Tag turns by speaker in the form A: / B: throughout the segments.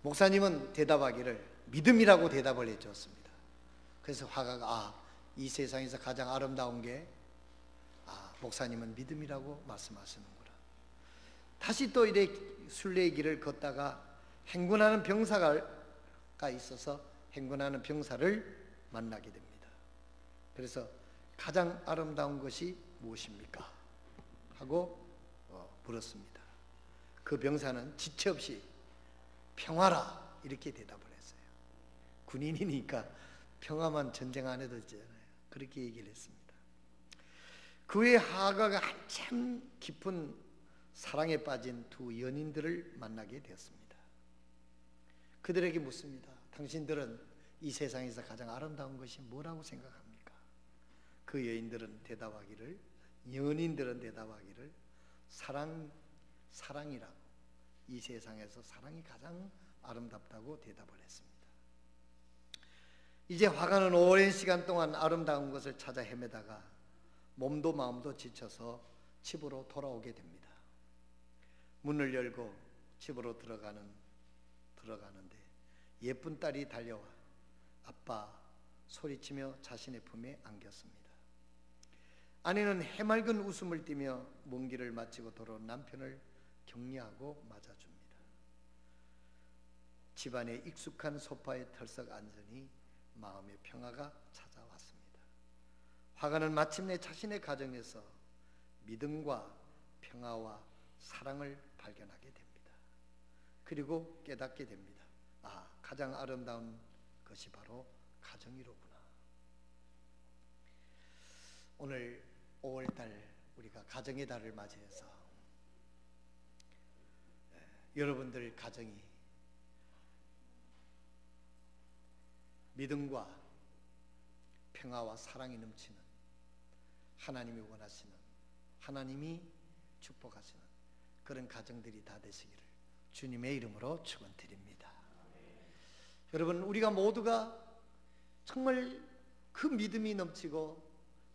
A: 목사님은 대답하기를 믿음이라고 대답을 해줬습니다. 그래서 화가가 이 세상에서 가장 아름다운 게 목사님은 믿음이라고 말씀하시는구나. 다시 또 이래 순례의 길을 걷다가 행군하는 병사가 있어서 행군하는 병사를 만나게 됩니다. 그래서 가장 아름다운 것이 무엇입니까? 하고 물었습니다. 그 병사는 지체 없이 평화라 이렇게 대답을 했어요. 군인이니까 평화만 전쟁 안 해도 되잖아요. 그렇게 얘기를 했습니다. 그 후에 하가가 한참 깊은 사랑에 빠진 두 연인들을 만나게 되었습니다. 그들에게 묻습니다. 당신들은 이 세상에서 가장 아름다운 것이 뭐라고 생각합니까? 그 연인들은 대답하기를 사랑이라고, 이 세상에서 사랑이 가장 아름답다고 대답을 했습니다. 이제 화가는 오랜 시간 동안 아름다운 것을 찾아 헤매다가 몸도 마음도 지쳐서 집으로 돌아오게 됩니다. 문을 열고 집으로 들어가는데 예쁜 딸이 달려와 아빠 소리치며 자신의 품에 안겼습니다. 아내는 해맑은 웃음을 띠며 먼 길을 마치고 돌아온 남편을 격려하고 맞아줍니다. 집안의 익숙한 소파에 털썩 앉으니 마음의 평화가 찾아왔습니다. 화가는 마침내 자신의 가정에서 믿음과 평화와 사랑을 발견하게 됩니다. 그리고 깨닫게 됩니다. 가장 아름다운 것이 바로 가정이로구나. 오늘 5월달 우리가 가정의 달을 맞이해서 여러분들 가정이 믿음과 평화와 사랑이 넘치는, 하나님이 원하시는, 하나님이 축복하시는 그런 가정들이 다 되시기를 주님의 이름으로 축원드립니다. 여러분, 우리가 모두가 정말 그 믿음이 넘치고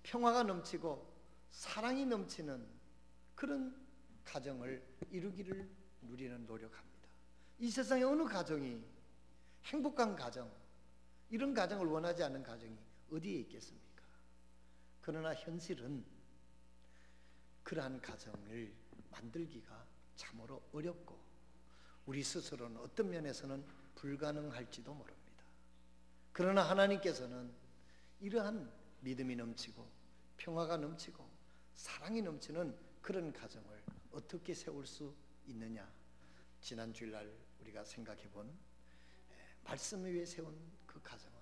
A: 평화가 넘치고 사랑이 넘치는 그런 가정을 이루기를 누리는 노력합니다. 이 세상에 어느 가정이 행복한 가정, 이런 가정을 원하지 않는 가정이 어디에 있겠습니까? 그러나 현실은 그러한 가정을 만들기가 참으로 어렵고 우리 스스로는 어떤 면에서는 불가능할지도 모릅니다. 그러나 하나님께서는 이러한 믿음이 넘치고 평화가 넘치고 사랑이 넘치는 그런 가정을 어떻게 세울 수 있느냐, 지난 주일날 우리가 생각해 본 말씀 위에 세운 그 가정은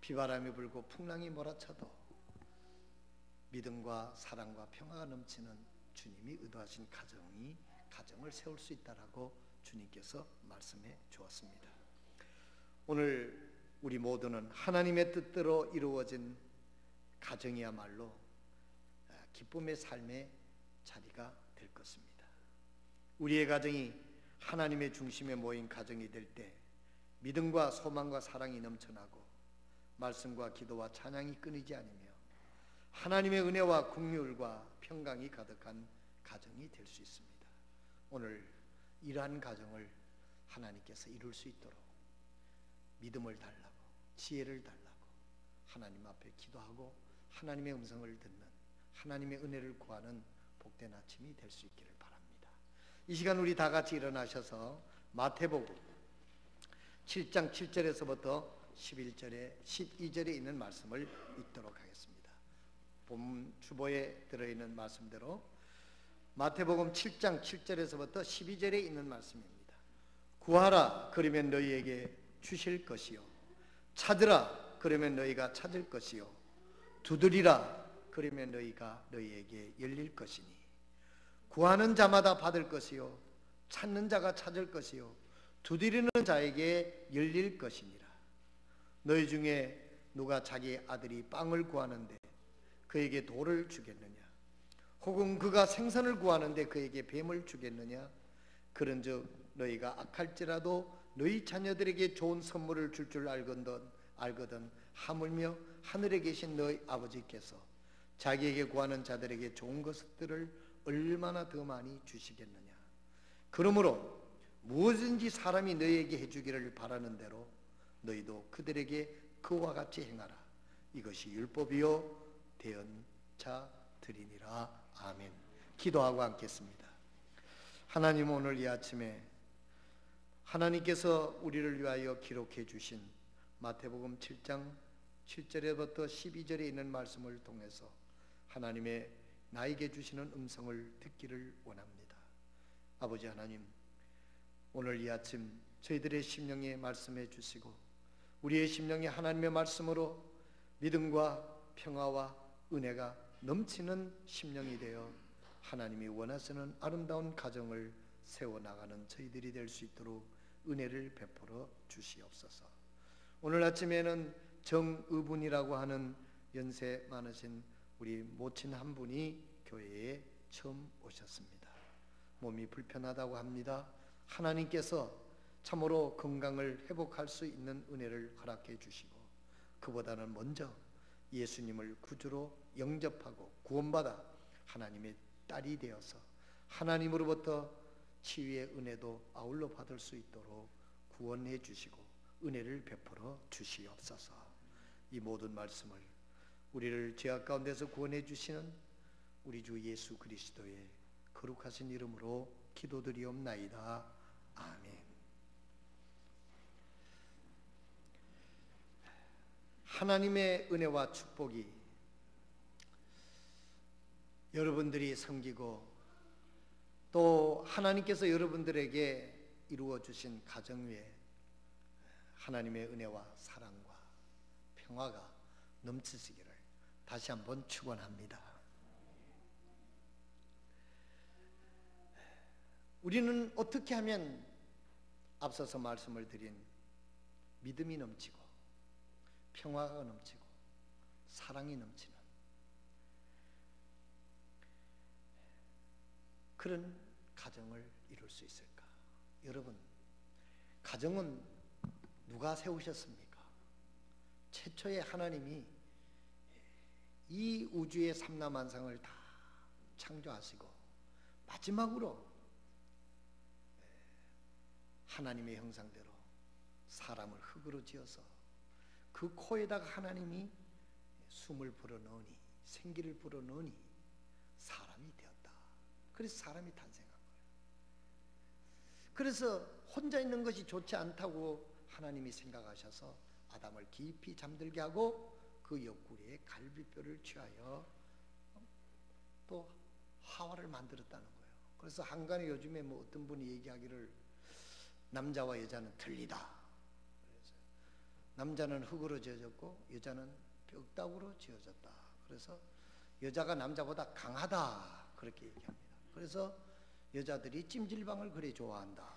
A: 비바람이 불고 풍랑이 몰아쳐도 믿음과 사랑과 평화가 넘치는 주님이 의도하신 가정을 세울 수 있다라고 주님께서 말씀해 주었습니다. 오늘 우리 모두는 하나님의 뜻대로 이루어진 가정이야말로 기쁨의 삶의 자리가 될 것입니다. 우리의 가정이 하나님의 중심에 모인 가정이 될 때 믿음과 소망과 사랑이 넘쳐나고 말씀과 기도와 찬양이 끊이지 않으며 하나님의 은혜와 긍휼과 평강이 가득한 가정이 될 수 있습니다. 오늘 이러한 가정을 하나님께서 이룰 수 있도록 믿음을 달라고, 지혜를 달라고 하나님 앞에 기도하고 하나님의 음성을 듣는, 하나님의 은혜를 구하는 복된 아침이 될 수 있기를 바랍니다. 이 시간 우리 다 같이 일어나셔서 마태복음 7장 7절에서부터 11절에 12절에 있는 말씀을 읽도록 하겠습니다. 본 주보에 들어있는 말씀대로 마태복음 7장 7절에서부터 12절에 있는 말씀입니다. 구하라 그러면 너희에게 주실 것이요, 찾으라 그러면 너희가 찾을 것이요, 두드리라 그러면 너희에게 열릴 것이니 구하는 자마다 받을 것이요, 찾는 자가 찾을 것이요, 두드리는 자에게 열릴 것이니라. 너희 중에 누가 자기 아들이 빵을 구하는데 그에게 돌을 주겠느냐? 혹은 그가 생선을 구하는데 그에게 뱀을 주겠느냐? 그런즉 너희가 악할지라도 너희 자녀들에게 좋은 선물을 줄 알거든 하물며 하늘에 계신 너희 아버지께서 자기에게 구하는 자들에게 좋은 것들을 얼마나 더 많이 주시겠느냐? 그러므로 무엇든지 사람이 너희에게 해주기를 바라는 대로 너희도 그들에게 그와 같이 행하라. 이것이 율법이요 대언자 드리니라. 아멘. 기도하고 앉겠습니다. 하나님, 오늘 이 아침에 하나님께서 우리를 위하여 기록해 주신 마태복음 7장 7절에부터 12절에 있는 말씀을 통해서 하나님의 나에게 주시는 음성을 듣기를 원합니다. 아버지 하나님, 오늘 이 아침 저희들의 심령에 말씀해 주시고 우리의 심령에 하나님의 말씀으로 믿음과 평화와 은혜가 넘치는 심령이 되어 하나님이 원하시는 아름다운 가정을 세워나가는 저희들이 될 수 있도록 은혜를 베풀어 주시옵소서. 오늘 아침에는 정의분이라고 하는 연세 많으신 우리 모친 한 분이 교회에 처음 오셨습니다. 몸이 불편하다고 합니다. 하나님께서 참으로 건강을 회복할 수 있는 은혜를 허락해 주시고 그보다는 먼저 예수님을 구주로 영접하고 구원받아 하나님의 딸이 되어서 하나님으로부터 치유의 은혜도 아울러 받을 수 있도록 구원해 주시고 은혜를 베풀어 주시옵소서. 이 모든 말씀을 우리를 죄악 가운데서 구원해 주시는 우리 주 예수 그리스도의 거룩하신 이름으로 기도드리옵나이다. 아멘. 하나님의 은혜와 축복이 여러분들이 섬기고 또 하나님께서 여러분들에게 이루어 주신 가정 위에 하나님의 은혜와 사랑과 평화가 넘치시기를 다시 한번 축원합니다. 우리는 어떻게 하면 앞서서 말씀을 드린 믿음이 넘치고 평화가 넘치고 사랑이 넘치는 그런 가정을 이룰 수 있을까? 여러분, 가정은 누가 세우셨습니까? 최초의 하나님이 이 우주의 삼라만상을 다 창조하시고 마지막으로 하나님의 형상대로 사람을 흙으로 지어서 그 코에다가 하나님이 숨을 불어넣으니 생기를 불어넣으니 사람이 되었다. 그래서 사람이 탄생한 거예요. 그래서 혼자 있는 것이 좋지 않다고 하나님이 생각하셔서 아담을 깊이 잠들게 하고 그 옆구리에 갈비뼈를 취하여 또 하와를 만들었다는 거예요. 그래서 한간에 요즘에 뭐 어떤 분이 얘기하기를 남자와 여자는 틀리다. 그래서 남자는 흙으로 지어졌고 여자는 뼈다구로 지어졌다. 그래서 여자가 남자보다 강하다. 그렇게 얘기합니다. 그래서 여자들이 찜질방을 그래 좋아한다.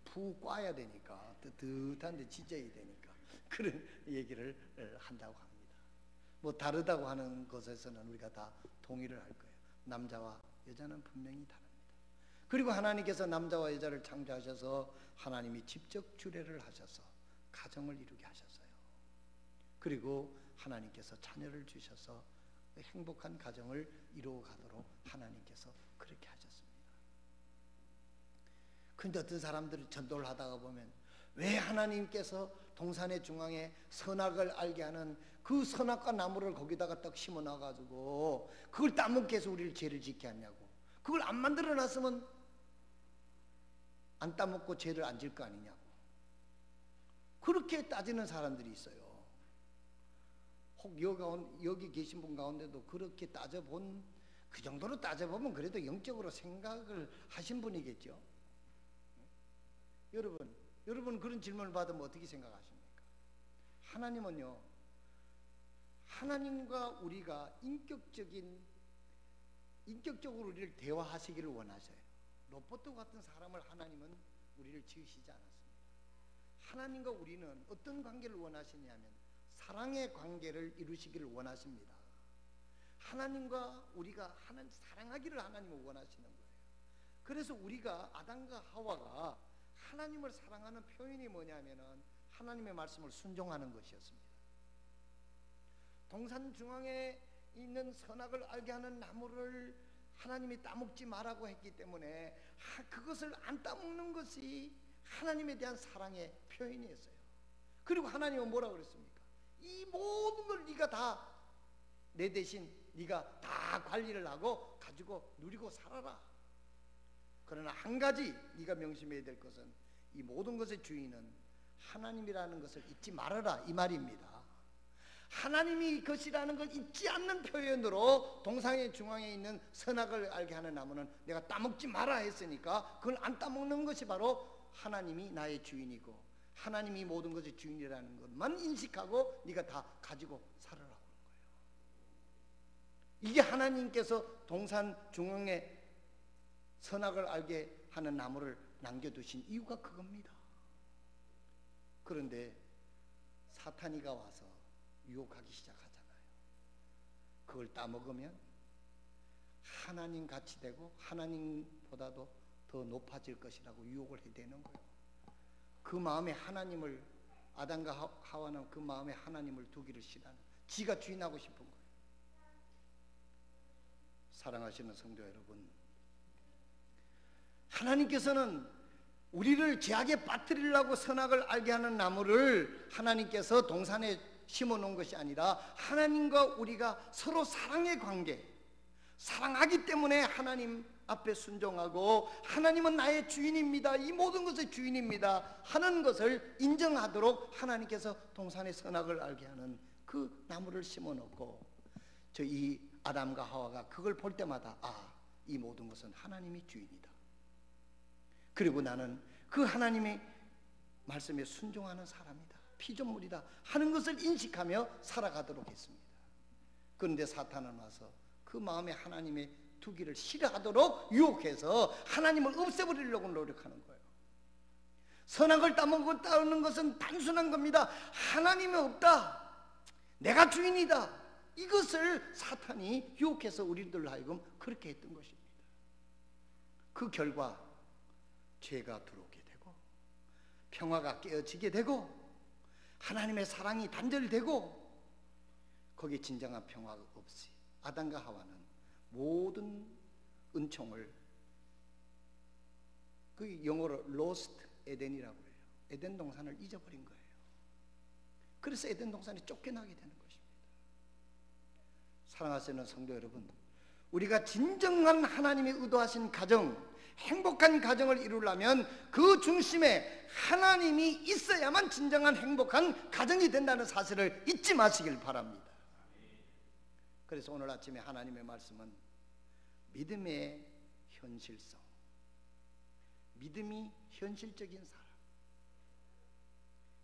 A: 푹 꽈야 되니까 뜨뜻한데 지져야 되니까 그런 얘기를 한다고 합니다. 뭐 다르다고 하는 것에서는 우리가 다 동의를 할 거예요. 남자와 여자는 분명히 다릅니다. 그리고 하나님께서 남자와 여자를 창조하셔서 하나님이 직접 주례를 하셔서 가정을 이루게 하셨어요. 그리고 하나님께서 자녀를 주셔서 행복한 가정을 이루어가도록 하나님께서 그렇게 하셨습니다. 그런데 어떤 사람들이 전도를 하다가 보면 왜 하나님께서 동산의 중앙에 선악을 알게 하는 그 선악과 나무를 거기다가 딱 심어놔가지고 그걸 따먹게 해서 우리를 죄를 짓게 하냐고. 그걸 안 만들어놨으면 안 따먹고 죄를 안 질 거 아니냐고. 그렇게 따지는 사람들이 있어요. 혹 여기 계신 분 가운데도 그렇게 따져본, 그 정도로 따져보면 그래도 영적으로 생각을 하신 분이겠죠. 여러분 그런 질문을 받으면 어떻게 생각하십니까? 하나님은요, 하나님과 우리가 인격적으로 우리를 대화하시기를 원하셔요. 로봇 같은 사람을 하나님은 우리를 지으시지 않았습니다. 하나님과 우리는 어떤 관계를 원하시냐면 사랑의 관계를 이루시기를 원하십니다. 하나님과 우리가 사랑하기를 하나님은 원하시는 거예요. 그래서 우리가 아담과 하와가 하나님을 사랑하는 표현이 뭐냐면은 하나님의 말씀을 순종하는 것이었습니다. 동산 중앙에 있는 선악을 알게 하는 나무를 하나님이 따먹지 말라고 했기 때문에 그것을 안 따먹는 것이 하나님에 대한 사랑의 표현이었어요. 그리고 하나님은 뭐라고 그랬습니까? 이 모든 걸 네가 다 내 대신 네가 다 관리를 하고 가지고 누리고 살아라. 그러나 한 가지 네가 명심해야 될 것은 이 모든 것의 주인은 하나님이라는 것을 잊지 말아라, 이 말입니다. 하나님이 것이라는 걸 잊지 않는 표현으로 동상의 중앙에 있는 선악을 알게 하는 나무는 내가 따먹지 마라 했으니까 그걸 안 따먹는 것이 바로 하나님이 나의 주인이고 하나님이 모든 것의 주인이라는 것만 인식하고 네가 다 가지고 살아라고 하는 거예요. 이게 하나님께서 동산 중앙에 선악을 알게 하는 나무를 남겨두신 이유가 그겁니다. 그런데 사탄이가 와서 유혹하기 시작하잖아요. 그걸 따먹으면 하나님 같이 되고 하나님보다도 더 높아질 것이라고 유혹을 해대는 거예요. 그 마음에 하나님을, 아담과 하와는 그 마음에 하나님을 두기를 싫어하는, 지가 주인하고 싶은 거예요. 사랑하시는 성도 여러분, 하나님께서는 우리를 죄악에 빠뜨리려고 선악을 알게 하는 나무를 하나님께서 동산에 심어 놓은 것이 아니라 하나님과 우리가 서로 사랑의 관계, 사랑하기 때문에 하나님 앞에 순종하고 하나님은 나의 주인입니다, 이 모든 것의 주인입니다 하는 것을 인정하도록 하나님께서 동산의 선악을 알게 하는 그 나무를 심어 놓고 이 아담과 하와가 그걸 볼 때마다 이 모든 것은 하나님이 주인이다, 그리고 나는 그 하나님의 말씀에 순종하는 사람이다, 피조물이다 하는 것을 인식하며 살아가도록 했습니다. 그런데 사탄은 와서 그 마음에 하나님의 두기를 싫어하도록 유혹해서 하나님을 없애버리려고 노력하는 거예요. 선악을 따먹는 것은 단순한 겁니다. 하나님이 없다, 내가 주인이다, 이것을 사탄이 유혹해서 우리들 하여금 그렇게 했던 것입니다. 그 결과 죄가 들어오게 되고 평화가 깨어지게 되고 하나님의 사랑이 단절되고 거기에 진정한 평화가 없이 아담과 하와는 모든 은총을, 그 영어로 lost 에덴이라고 해요. 에덴 동산을 잊어버린 거예요. 그래서 에덴 동산에 쫓겨나게 되는 것입니다. 사랑하시는 성도 여러분, 우리가 진정한 하나님이 의도하신 가정, 행복한 가정을 이루려면 그 중심에 하나님이 있어야만 진정한 행복한 가정이 된다는 사실을 잊지 마시길 바랍니다. 그래서 오늘 아침에 하나님의 말씀은 믿음의 현실성, 믿음이 현실적인 사람,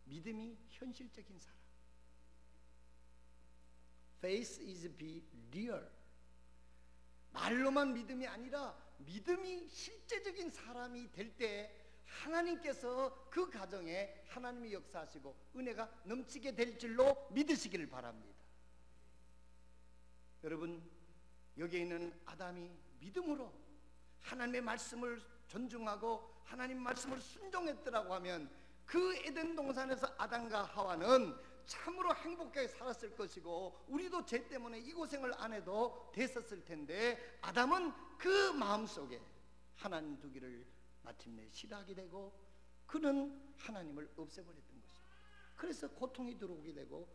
A: 믿음이 현실적인 사람, Faith is be real. 말로만 믿음이 아니라 믿음이 실제적인 사람이 될 때 하나님께서 그 가정에 하나님이 역사하시고 은혜가 넘치게 될 줄로 믿으시기를 바랍니다. 여러분, 여기에 있는 아담이 믿음으로 하나님의 말씀을 존중하고 하나님 말씀을 순종했더라고 하면 그 에덴 동산에서 아담과 하와는 참으로 행복하게 살았을 것이고 우리도 죄 때문에 이 고생을 안 해도 됐었을 텐데 아담은 그 마음속에 하나님 두기를 마침내 싫어하게 되고 그는 하나님을 없애버렸던 것입니다. 그래서 고통이 들어오게 되고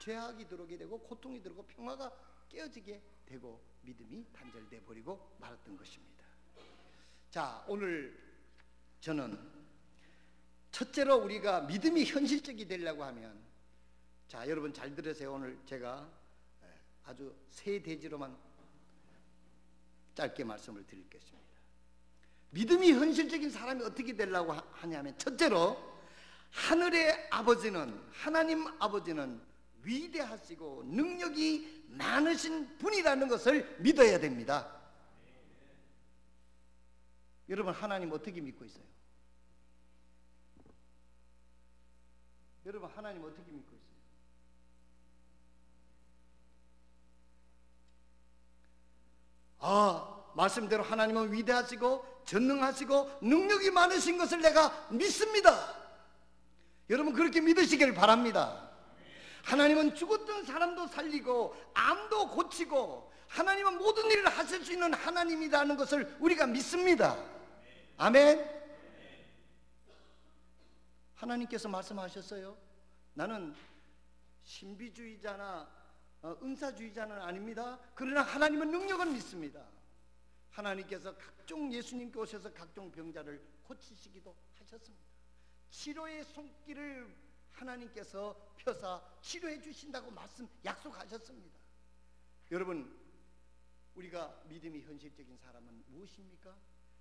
A: 죄악이 들어오게 되고 고통이 들어오고 평화가 깨어지게 되고 믿음이 단절돼 버리고 말았던 것입니다. 자, 오늘 저는 첫째로 우리가 믿음이 현실적이 되려고 하면, 자, 여러분 잘 들으세요. 오늘 제가 아주 세 대지로만 짧게 말씀을 드리겠습니다. 믿음이 현실적인 사람이 어떻게 되려고 하냐면, 첫째로 하늘의 아버지는, 하나님 아버지는 위대하시고 능력이 많으신 분이라는 것을 믿어야 됩니다. 여러분, 하나님 어떻게 믿고 있어요? 여러분, 하나님 어떻게 믿고 있어요? 말씀대로 하나님은 위대하시고 전능하시고 능력이 많으신 것을 내가 믿습니다. 여러분, 그렇게 믿으시길 바랍니다. 하나님은 죽었던 사람도 살리고 암도 고치고 하나님은 모든 일을 하실 수 있는 하나님이라는 것을 우리가 믿습니다. 아멘. 하나님께서 말씀하셨어요. 나는 신비주의자나 은사주의자는 아닙니다. 그러나 하나님은 능력을 믿습니다. 하나님께서 각종 예수님께 오셔서 각종 병자를 고치시기도 하셨습니다. 치료의 손길을 하나님께서 펴사 치료해 주신다고 약속하셨습니다. 여러분, 우리가 믿음이 현실적인 사람은 무엇입니까?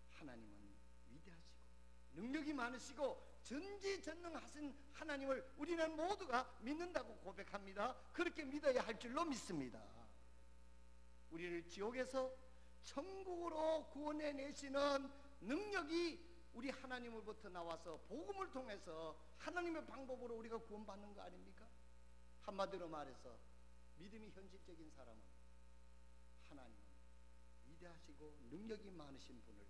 A: 하나님은 위대하시고 능력이 많으시고 전지전능하신 하나님을 우리는 모두가 믿는다고 고백합니다. 그렇게 믿어야 할 줄로 믿습니다. 우리를 지옥에서 천국으로 구원해 내시는 능력이 우리 하나님으로부터 나와서 복음을 통해서 하나님의 방법으로 우리가 구원받는 거 아닙니까? 한마디로 말해서 믿음이 현실적인 사람은 하나님은 위대하시고 능력이 많으신 분을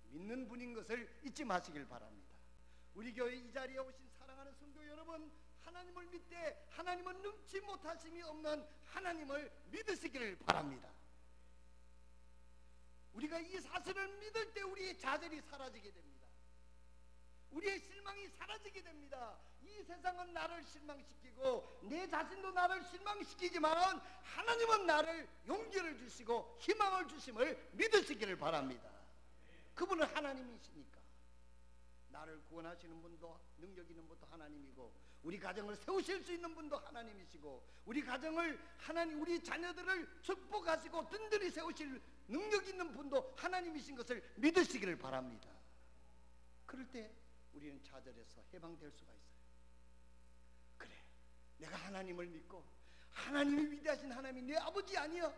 A: 믿는 분인 것을 잊지 마시길 바랍니다. 우리 교회 이 자리에 오신 사랑하는 성도 여러분, 하나님을 믿되 하나님은 능치 못하심이 없는 하나님을 믿으시기를 바랍니다. 우리가 이 사실을 믿을 때 우리의 좌절이 사라지게 됩니다. 우리의 실망이 사라지게 됩니다. 이 세상은 나를 실망시키고 내 자신도 나를 실망시키지만 하나님은 나를 용기를 주시고 희망을 주심을 믿으시기를 바랍니다. 그분은 하나님이시니까. 나를 구원하시는 분도 능력 있는 분도 하나님이고, 우리 가정을 세우실 수 있는 분도 하나님이시고, 우리 가정을 우리 자녀들을 축복하시고 든든히 세우실 능력 있는 분도 하나님이신 것을 믿으시기를 바랍니다. 그럴 때 우리는 좌절에서 해방될 수가 있어요. 그래, 내가 하나님을 믿고 하나님이 위대하신 하나님이 내 아버지 아니야?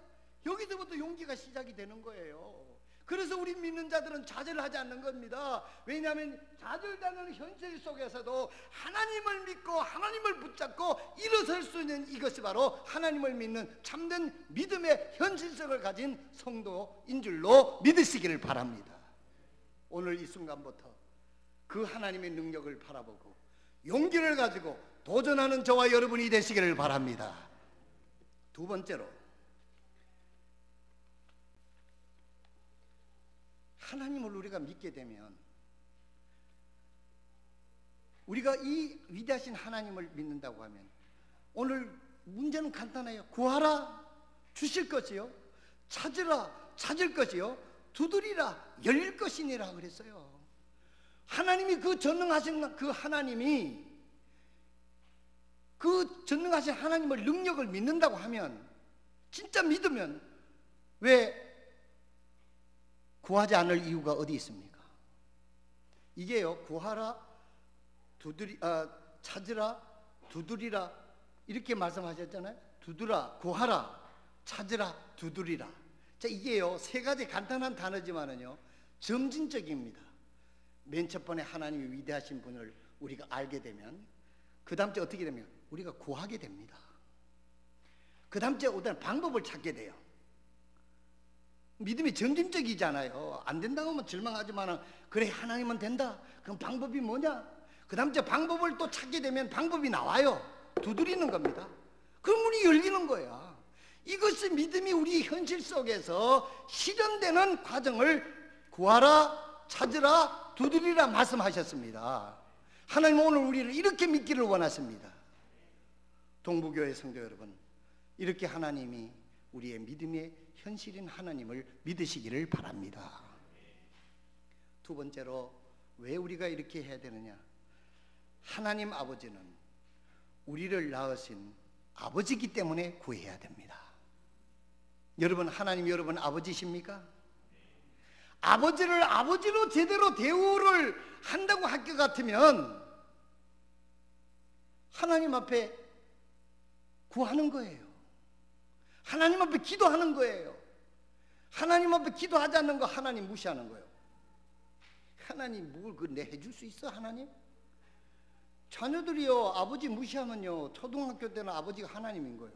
A: 여기서부터 용기가 시작이 되는 거예요. 그래서 우리 믿는 자들은 좌절하지 않는 겁니다. 왜냐하면 좌절되는 현실 속에서도 하나님을 믿고 하나님을 붙잡고 일어설 수 있는 이것이 바로 하나님을 믿는 참된 믿음의 현실성을 가진 성도인 줄로 믿으시기를 바랍니다. 오늘 이 순간부터 그 하나님의 능력을 바라보고 용기를 가지고 도전하는 저와 여러분이 되시기를 바랍니다. 두 번째로, 하나님을 우리가 믿게 되면 우리가 이 위대하신 하나님을 믿는다고 하면 오늘 문제는 간단해요. 구하라, 주실 것이요. 찾으라, 찾을 것이요. 두드리라, 열릴 것이니라 그랬어요. 하나님이 그 전능하신 그 하나님이 그 전능하신 하나님을 능력을 믿는다고 하면, 진짜 믿으면 왜 구하지 않을 이유가 어디 있습니까? 이게요, 구하라, 찾으라, 두드리라 이렇게 말씀하셨잖아요. 구하라, 찾으라, 두드리라. 자, 이게요, 세 가지 간단한 단어지만은요 점진적입니다. 맨 첫 번에 하나님이 위대하신 분을 우리가 알게 되면 그 다음 주에 어떻게 되면 우리가 구하게 됩니다. 그 다음 주에 어떤 방법을 찾게 돼요. 믿음이 점진적이잖아요. 안 된다고 하면 절망하지만, 그래 하나님은 된다. 그럼 방법이 뭐냐? 그 다음 주에 방법을 또 찾게 되면 방법이 나와요. 두드리는 겁니다. 그럼 문이 열리는 거야. 이것이 믿음이 우리 현실 속에서 실현되는 과정을 구하라, 찾으라, 두드리라 말씀하셨습니다. 하나님은 오늘 우리를 이렇게 믿기를 원하십니다. 동부교회 성도 여러분, 이렇게 하나님이 우리의 믿음의 현실인 하나님을 믿으시기를 바랍니다. 두 번째로, 왜 우리가 이렇게 해야 되느냐? 하나님 아버지는 우리를 낳으신 아버지이기 때문에 구해야 됩니다. 여러분, 하나님 여러분 아버지십니까? 아버지를 아버지로 제대로 대우를 한다고 할 것 같으면 하나님 앞에 구하는 거예요. 하나님 앞에 기도하는 거예요. 하나님 앞에 기도하지 않는 거 하나님 무시하는 거예요. 하나님 뭘 내 해줄 수 있어? 하나님? 자녀들이요, 아버지 무시하면요, 초등학교 때는 아버지가 하나님인 거예요.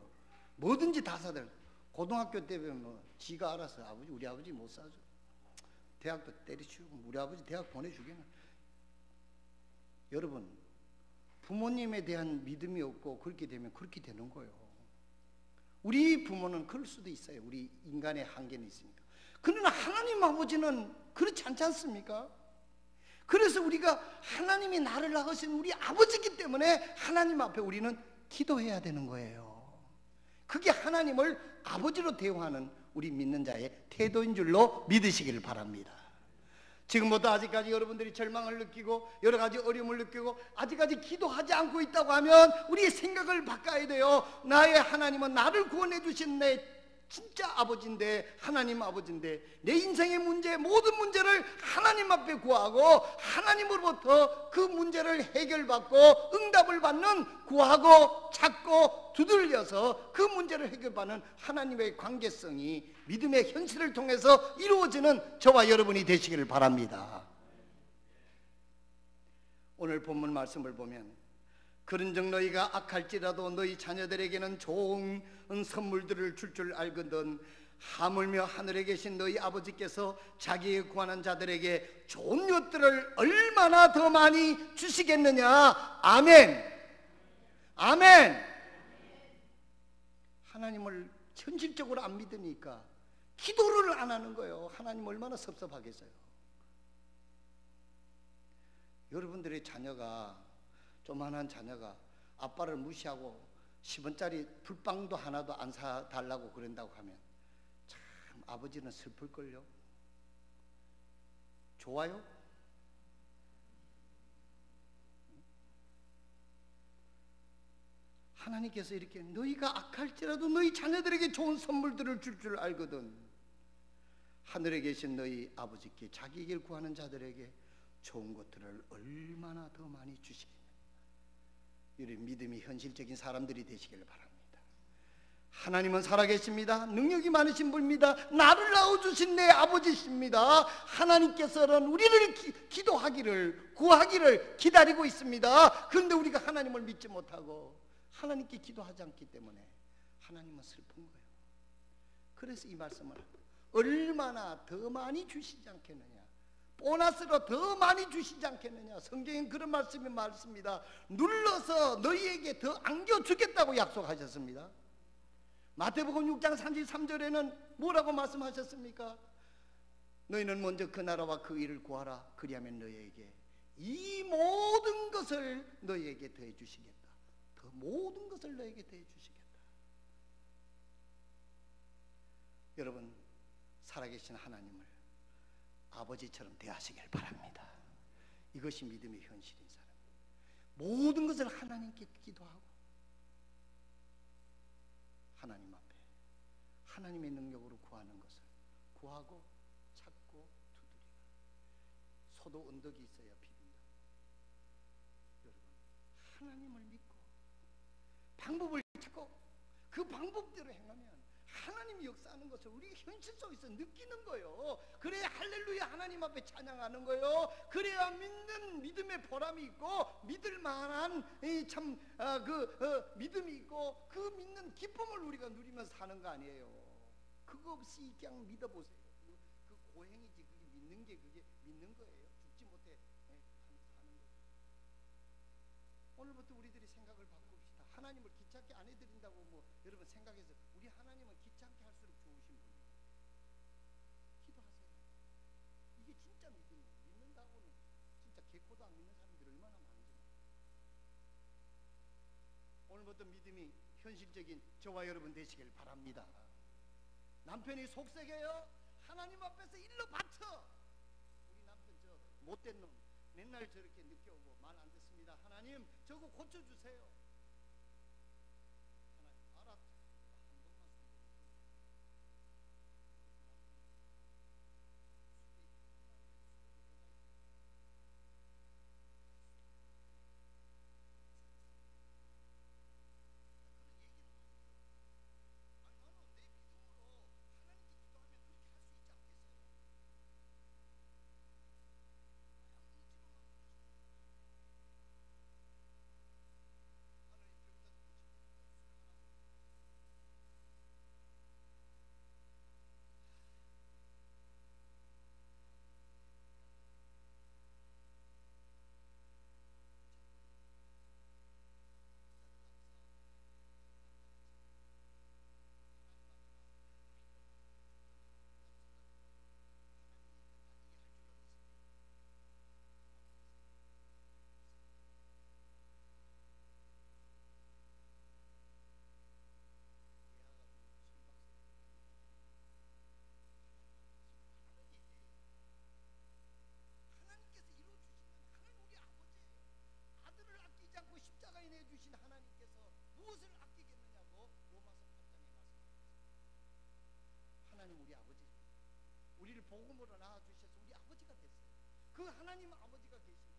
A: 뭐든지 다 사들. 고등학교 때면 뭐 지가 알아서 우리 아버지 못 사줘. 대학도 때려치우고 우리 아버지 대학 보내주겠나. 여러분, 부모님에 대한 믿음이 없고 그렇게 되면 그렇게 되는 거예요.
B: 우리 부모는 그럴 수도 있어요. 우리 인간의 한계는 있으니까. 그러나 하나님 아버지는 그렇지 않지 않습니까? 그래서 우리가 하나님이 나를 낳으신 우리 아버지이기 때문에 하나님 앞에 우리는 기도해야 되는 거예요. 그게 하나님을 아버지로 대우하는 우리 믿는 자의 태도인 줄로 믿으시기를 바랍니다. 지금부터 아직까지 여러분들이 절망을 느끼고 여러 가지 어려움을 느끼고 아직까지 기도하지 않고 있다고 하면 우리의 생각을 바꿔야 돼요. 나의 하나님은 나를 구원해 주신 내 진짜 아버지인데, 하나님 아버지인데, 내 인생의 문제, 모든 문제를 하나님 앞에 구하고 하나님으로부터 그 문제를 해결받고 응답을 받는, 구하고 찾고 두들려서 그 문제를 해결받는 하나님의 관계성이 믿음의 현실을 통해서 이루어지는 저와 여러분이 되시기를 바랍니다. 오늘 본문 말씀을 보면 그런즉 너희가 악할지라도 너희 자녀들에게는 좋은 선물들을 줄 알거든 하물며 하늘에 계신 너희 아버지께서 자기의 구하는 자들에게 좋은 것들을 얼마나 더 많이 주시겠느냐. 아멘. 아멘. 하나님을 현실적으로 안 믿으니까 기도를 안 하는 거예요. 하나님 얼마나 섭섭하겠어요. 여러분들의 자녀가, 조만한 자녀가 아빠를 무시하고 10원짜리 불빵도 하나도 안 사달라고 그런다고 하면 참 아버지는 슬플걸요. 좋아요? 하나님께서 이렇게 너희가 악할지라도 너희 자녀들에게 좋은 선물들을 줄 알거든 하늘에 계신 너희 아버지께 자기 길 구하는 자들에게 좋은 것들을 얼마나 더 많이 주시겠냐. 우리 믿음이 현실적인 사람들이 되시길 바랍니다. 하나님은 살아계십니다. 능력이 많으신 분입니다. 나를 낳아주신 내 아버지십니다. 하나님께서는 우리를 기도하기를, 구하기를 기다리고 있습니다. 그런데 우리가 하나님을 믿지 못하고 하나님께 기도하지 않기 때문에 하나님은 슬픈 거예요. 그래서 이 말씀을 얼마나 더 많이 주시지 않겠느냐, 보너스로 더 많이 주시지 않겠느냐. 성경엔 그런 말씀이 많습니다. 눌러서 너희에게 더 안겨주겠다고 약속하셨습니다. 마태복음 6장 33절에는 뭐라고 말씀하셨습니까? 너희는 먼저 그 나라와 그 일을 구하라. 그리하면 너희에게 이 모든 것을 너희에게 더해 주시겠다. 더 모든 것을 너희에게 더해 주시겠다. 여러분, 살아계신 하나님을 아버지처럼 대하시길 바랍니다. 이것이 믿음의 현실인 사람. 모든 것을 하나님께 기도하고 하나님 앞에 하나님의 능력으로 구하는 것을 구하고 찾고 두드리라. 소도 언덕이 있어야 비린다. 여러분, 하나님을 믿고 방법을 찾고 그 방법대로 행하면 하나님이 역사하는 것을 우리 현실 속에서 느끼는 거예요. 그래야 할렐루야 하나님 앞에 찬양하는 거예요. 그래야 믿는 믿음의 보람이 있고 믿을 만한 믿음이 있고 그 믿는 기쁨을 우리가 누리면서 사는 거 아니에요. 그거 없이 그냥 믿어보세요. 그 고행이지. 그게 믿는 게 그게 믿는 거예요. 죽지 못해 사는 거예요. 오늘부터 우리들이 생각을 바꿉시다. 하나님을 귀찮게 안 해드린다고 뭐 여러분 생각해서 우리 하나님은 귀찮게 할수록 좋으신 분이에요. 기도하세요. 이게 진짜 믿음이에요. 믿는다고는 진짜 개코도 안 믿는 사람들이 얼마나 많은지. 오늘부터 믿음이 현실적인 저와 여러분 되시길 바랍니다. 남편이 속썩여요. 하나님 앞에서 일러 바쳐. 우리 남편 저 못된 놈 맨날 저렇게 늦게 오고 말 안 듣습니다. 하나님 저거 고쳐주세요. 우리를 복음으로 낳아주셔서 우리 아버지가 됐어요. 그 하나님 아버지가 계신데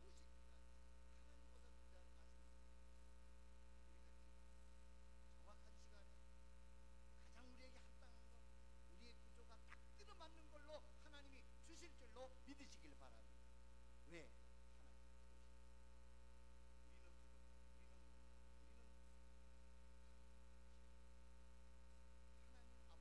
B: 우리가 실망하고 낭망할 필요가 없어요. 세 번째로 마지막, 하나님 우리 아버지 가장 좋은 것을 주시는 분이기 믿으시길 바랍니다. 왜? 하나님 좋으시니까. 우리는 부족하고 우리는 못나고 우리는 하나님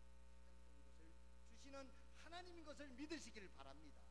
B: 아버지께서 가장 좋은 것을 주시는 하나님인 것을 믿으시길 바랍니다.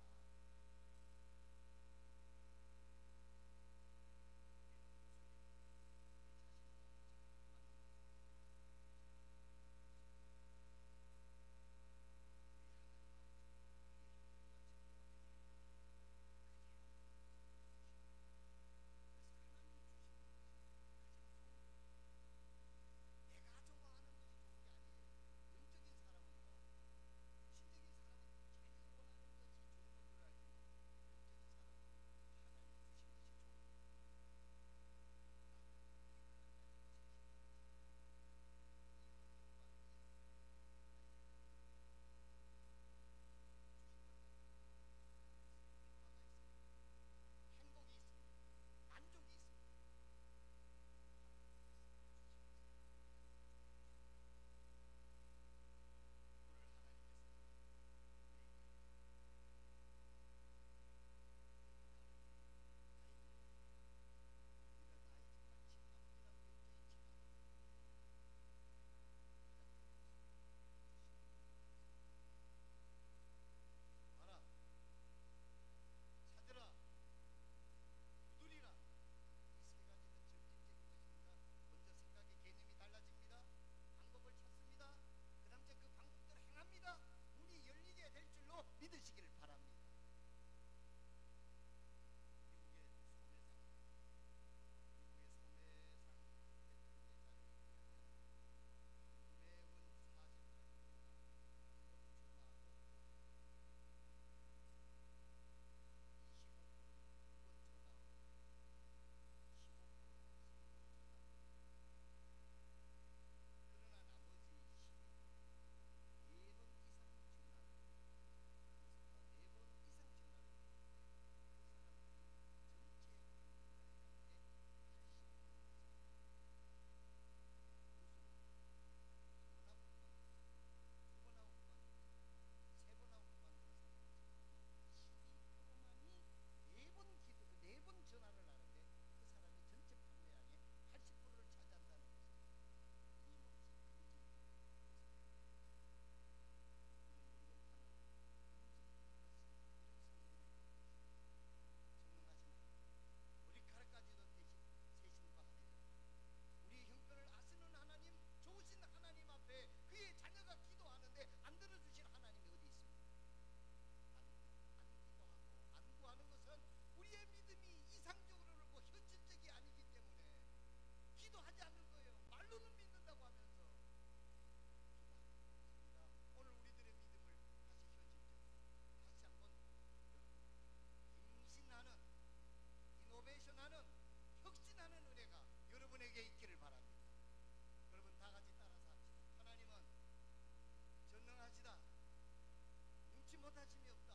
B: 못하심이 없다.